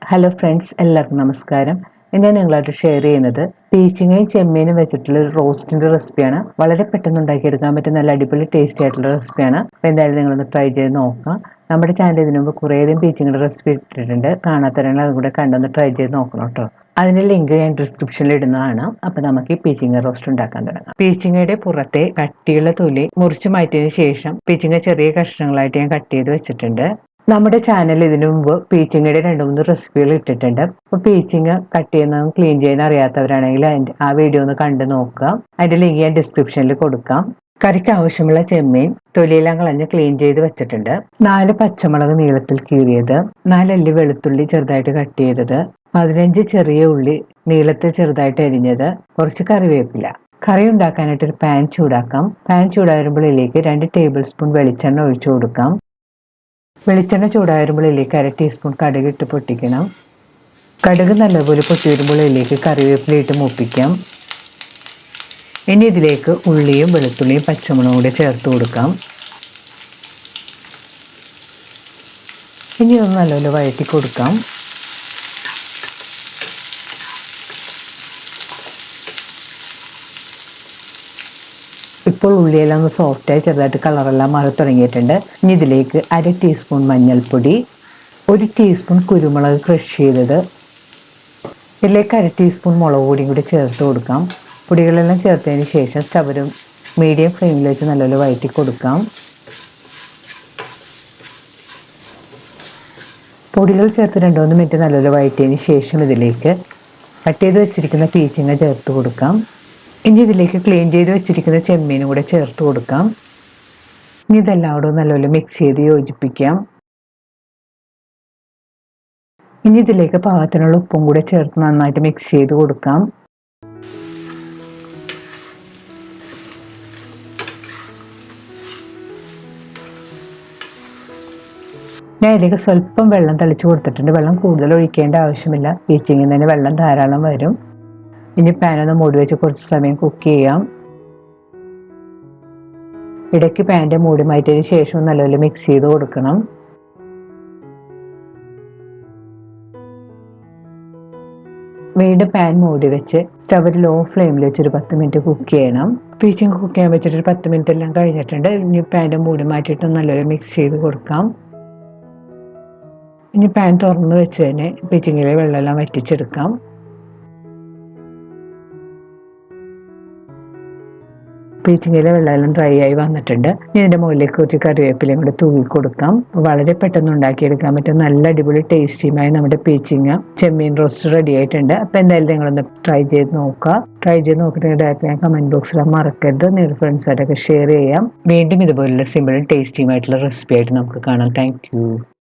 Hello friends, എല്ലാവർക്കും നമസ്കാരം. ഞാൻ നിങ്ങളായിട്ട് ഷെയർ ചെയ്യുന്നത് പീച്ചിങ്ങയും ചെമ്മീനും വെച്ചിട്ടുള്ള ഒരു റോസ്റ്റിൻ്റെ റെസിപ്പിയാണ്. വളരെ പെട്ടെന്ന് ഉണ്ടാക്കിയെടുക്കാൻ പറ്റും, നല്ല അടിപൊളി ടേസ്റ്റി ആയിട്ടുള്ള റെസിപ്പിയാണ്. അപ്പോൾ എന്തായാലും നിങ്ങളൊന്ന് ട്രൈ ചെയ്ത് നോക്കാം. നമ്മുടെ ചാനൽ ഇതിനു മുമ്പ് കുറേയധികം പീച്ചിങ്ങയുടെ റെസിപ്പി ഇട്ടിട്ടുണ്ട്. കാണാത്തവരാണെങ്കിൽ അതും കൂടെ കണ്ടൊന്ന് ട്രൈ ചെയ്ത് നോക്കണം കേട്ടോ. അതിൻ്റെ ലിങ്ക് ഞാൻ ഡിസ്ക്രിപ്ഷനിൽ ഇടുന്നതാണ്. അപ്പോൾ നമുക്ക് ഈ പീച്ചിങ്ങ റോസ്റ്റ് ഉണ്ടാക്കാൻ തുടങ്ങാം. പീച്ചിങ്ങയുടെ പുറത്തെ കട്ടിയുള്ള തൊലി മുറിച്ച് മാറ്റിയതിന് ശേഷം പീച്ചിങ്ങ ചെറിയ കഷ്ണങ്ങളായിട്ട് ഞാൻ കട്ട് ചെയ്ത് വെച്ചിട്ടുണ്ട്. നമ്മുടെ ചാനൽ ഇതിനു മുമ്പ് പീച്ചിങ്ങയുടെ 2-3 റെസിപ്പികൾ ഇട്ടിട്ടുണ്ട്. അപ്പോൾ പീച്ചിങ്ങ കട്ട് ചെയ്യുന്നതും ക്ലീൻ ചെയ്യുന്ന അറിയാത്തവരാണെങ്കിൽ ആ വീഡിയോ ഒന്ന് കണ്ടു നോക്കുക. അതിൻ്റെ ലിങ്ക് ഞാൻ ഡിസ്ക്രിപ്ഷനിൽ കൊടുക്കാം. കറിക്ക് ആവശ്യമുള്ള ചെമ്മീൻ തൊലിയെല്ലാം കളഞ്ഞ് ക്ലീൻ ചെയ്ത് വെച്ചിട്ടുണ്ട്. 4 പച്ചമുളക് നീളത്തിൽ കീറിയത്, 4 അല്ലി വെളുത്തുള്ളി ചെറുതായിട്ട് കട്ട് ചെയ്തത്, 15 ചെറിയ ഉള്ളി നീളത്തിൽ ചെറുതായിട്ട് അരിഞ്ഞത്, കുറച്ച് കറിവേപ്പില. കറി ഉണ്ടാക്കാനായിട്ട് ഒരു പാൻ ചൂടാക്കാം. പാൻ ചൂടാകുമ്പോൾ ഇതിലേക്ക് 2 ടേബിൾ സ്പൂൺ വെളിച്ചെണ്ണ ഒഴിച്ചു കൊടുക്കാം. വെളിച്ചെണ്ണ ചൂടാകുമ്പോൾ ഇതിലേക്ക് 1/2 ടീസ്പൂൺ കടുക് ഇട്ട് പൊട്ടിക്കണം. കടുക് നല്ലപോലെ പൊട്ടി വരുമ്പോൾ ഇതിലേക്ക് കറിവേപ്പില ഇട്ട് മൂപ്പിക്കാം. ഇനി ഇതിലേക്ക് ഉള്ളിയും വെളുത്തുള്ളിയും പച്ചമുളകും കൂടി ചേർത്ത് കൊടുക്കാം. ഇനി ഒന്ന് നല്ലപോലെ വഴറ്റി കൊടുക്കാം. ഇപ്പോൾ ഉള്ളിയെല്ലാം ഒന്ന് സോഫ്റ്റായി ചെറുതായിട്ട് കളറെല്ലാം മാറി തുടങ്ങിയിട്ടുണ്ട്. ഇനി ഇതിലേക്ക് 1/2 ടീസ്പൂൺ മഞ്ഞൾപ്പൊടി, 1 ടീസ്പൂൺ കുരുമുളക് ക്രഷ് ചെയ്തത്, ഇതിലേക്ക് 1/2 ടീസ്പൂൺ മുളക് പൊടിയും കൂടി ചേർത്ത് കൊടുക്കാം. പൊടികളെല്ലാം ചേർത്തതിന് ശേഷം സ്റ്റവ് മീഡിയം ഫ്ലെയിമിൽ വെച്ച് നല്ലപോലെ വഴറ്റി കൊടുക്കാം. പൊടികൾ ചേർത്ത് 2-3 മിനിറ്റ് നല്ലപോലെ വഴറ്റിയതിന് ശേഷം ഇതിലേക്ക് കട്ട് ചെയ്ത് വെച്ചിരിക്കുന്ന പീച്ചിങ്ങ ചേർത്ത് കൊടുക്കാം. ഇനി ഇതിലേക്ക് ക്ലീൻ ചെയ്ത് വെച്ചിരിക്കുന്ന ചെമ്മീനും കൂടെ ചേർത്ത് കൊടുക്കാം. ഇനി ഇതെല്ലാം കൂടെ നല്ലപോലെ മിക്സ് ചെയ്ത് യോജിപ്പിക്കാം. ഇനി ഇതിലേക്ക് പാകത്തിനുള്ള ഉപ്പും കൂടെ ചേർത്ത് നന്നായിട്ട് മിക്സ് ചെയ്ത് കൊടുക്കാം. ഞാൻ ഇതിലേക്ക് സ്വല്പം വെള്ളം തളിച്ച് കൊടുത്തിട്ടുണ്ട്. വെള്ളം കൂടുതൽ ഒഴിക്കേണ്ട ആവശ്യമില്ല, പീച്ചിങ്ങിൽ തന്നെ വെള്ളം ധാരാളം വരും. ഇനി പാനൊന്ന് മൂടി വെച്ച് കുറച്ച് സമയം കുക്ക് ചെയ്യാം. ഇടയ്ക്ക് പാൻ്റെ മൂടി മാറ്റിയതിന് ശേഷം നല്ലപോലെ മിക്സ് ചെയ്ത് കൊടുക്കണം. വീണ്ടും പാൻ മൂടി വെച്ച് സ്റ്റവ് ലോ ഫ്ലെയിമിൽ വെച്ചൊരു 10 മിനിറ്റ് കുക്ക് ചെയ്യണം. പീച്ചിങ് കുക്ക് ചെയ്യാൻ വെച്ചിട്ട് 10 മിനിറ്റ് എല്ലാം കഴിഞ്ഞിട്ടുണ്ട്. ഇനി പാൻ്റെ മൂടി മാറ്റിയിട്ട് നല്ലപോലെ മിക്സ് ചെയ്ത് കൊടുക്കാം. ഇനി പാൻ തുറന്ന് വെച്ച് തന്നെ പീച്ചിങ്ങിലെ വെള്ളമെല്ലാം വറ്റിച്ചെടുക്കാം. പീച്ചിങ്ങയിലെ വെള്ളമെല്ലാം ഡ്രൈ ആയി വന്നിട്ടുണ്ട്. ഇതിൻ്റെ മുകളിലേക്ക് കുറച്ച് കറിവേപ്പിലയും കൂടെ തൂവി കൊടുക്കാം. വളരെ പെട്ടെന്ന് ഉണ്ടാക്കിയെടുക്കാൻ പറ്റും നല്ല അടിപൊളി ടേസ്റ്റിയുമായി നമ്മുടെ പീച്ചിങ്ങ ചെമ്മീൻ റോസ്റ്റ് റെഡി ആയിട്ടുണ്ട്. അപ്പോൾ എന്തായാലും നിങ്ങളൊന്ന് ട്രൈ ചെയ്ത് നോക്കുക. ട്രൈ ചെയ്ത് നോക്കിയിട്ട് ഞാൻ കമൻറ്റ് ബോക്സിൽ മറക്കരുത്. നിങ്ങളുടെ ഫ്രണ്ട്സായിട്ടൊക്കെ ഷെയർ ചെയ്യാം. വീണ്ടും ഇതുപോലുള്ള സിമ്പിൾ ടേസ്റ്റിയുമായിട്ടുള്ള റെസിപ്പി ആയിട്ട് നമുക്ക് കാണാം. Thank you.